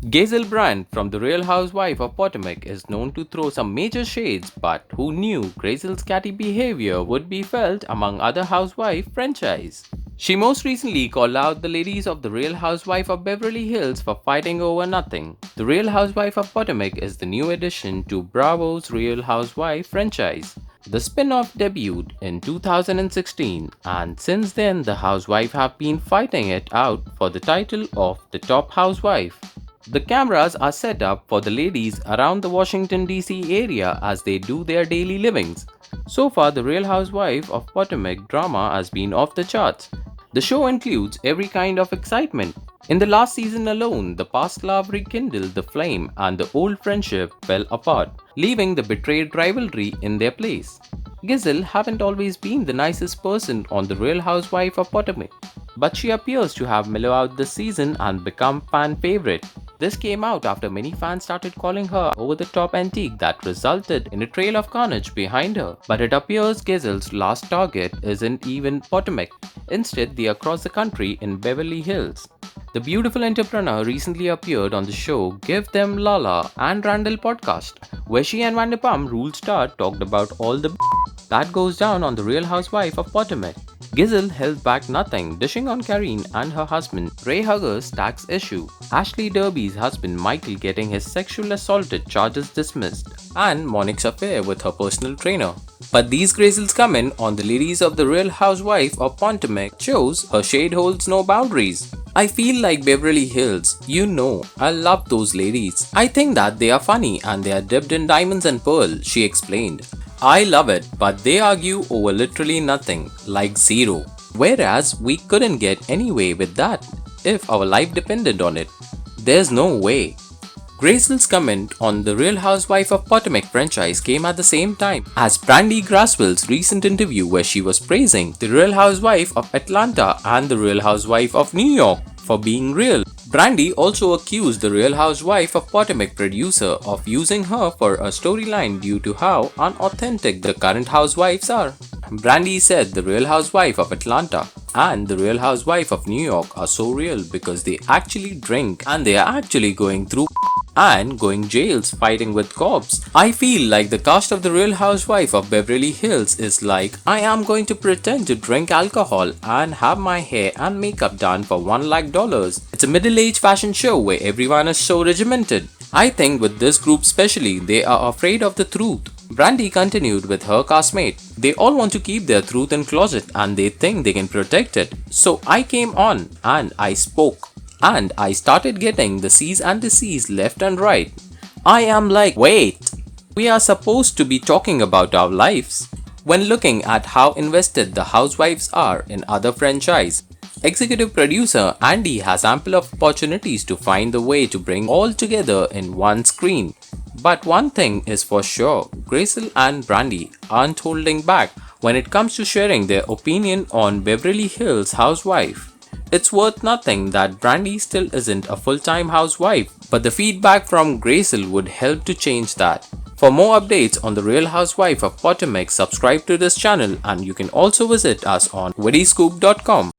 Gizelle Bryant from The Real Housewife of Potomac is known to throw some major shades, but who knew Gizelle's catty behavior would be felt among other housewife franchise? She most recently called out the ladies of The Real Housewife of Beverly Hills for fighting over nothing. The Real Housewife of Potomac is the new addition to Bravo's Real Housewife franchise. The spin-off debuted in 2016, and since then the housewives have been fighting it out for the title of the top housewife. The cameras are set up for the ladies around the Washington DC area as they do their daily livings. So far, the Real Housewife of Potomac drama has been off the charts. The show includes every kind of excitement. In the last season alone, the past love rekindled the flame and the old friendship fell apart, leaving the betrayed rivalry in their place. Gizelle haven't always been the nicest person on the Real Housewife of Potomac, but she appears to have mellowed out this season and become fan favorite. This came out after many fans started calling her over-the-top antique that resulted in a trail of carnage behind her. But it appears Gizelle's last target isn't even Potomac. Instead, they are across the country in Beverly Hills. The beautiful entrepreneur recently appeared on the show Give Them Lala and Randall podcast, where she and Vanderpump Rules Star talked about all the that goes down on the Real Housewife of Potomac. Gizelle held back nothing, dishing on Karine and her husband Ray Hugger's tax issue, Ashley Derby's husband Michael getting his sexual assaulted charges dismissed, and Monique's affair with her personal trainer. But these grazels come in on the ladies of the Real Housewife of Potomac shows her shade holds no boundaries. I feel like Beverly Hills, I love those ladies. I think that they are funny and they are dipped in diamonds and pearl, she explained. I love it, but they argue over literally nothing, like zero. Whereas we couldn't get anyway with that if our life depended on it. There's no way. Gracel's comment on the Real Housewife of Potomac franchise came at the same time as Brandi Grasswell's recent interview where she was praising the Real Housewife of Atlanta and the Real Housewife of New York for being real. Brandi also accused the Real Housewife of Potomac producer of using her for a storyline due to how unauthentic the current housewives are. Brandi said the Real Housewife of Atlanta and the Real Housewife of New York are so real because they actually drink and they are actually going through and going jails fighting with cops. I feel like the cast of the Real Housewife of Beverly Hills is like, I am going to pretend to drink alcohol and have my hair and makeup done for $1 lakh. It's a middle-aged fashion show where everyone is so regimented. I think with this group especially, they are afraid of the truth. Brandi continued with her castmate. They all want to keep their truth in closet and they think they can protect it. So I came on and I spoke. And I started getting the C's and the C's left and right. I am like, wait, we are supposed to be talking about our lives. When looking at how invested the housewives are in other franchise, executive producer Andy has ample of opportunities to find the way to bring all together in one screen. But one thing is for sure, Gizelle and Brandi aren't holding back when it comes to sharing their opinion on Beverly Hills Housewife. It's worth nothing that Brandi still isn't a full-time housewife, but the feedback from Gizelle would help to change that. For more updates on the Real Housewife of Potomac, subscribe to this channel and you can also visit us on viddyscoop.com.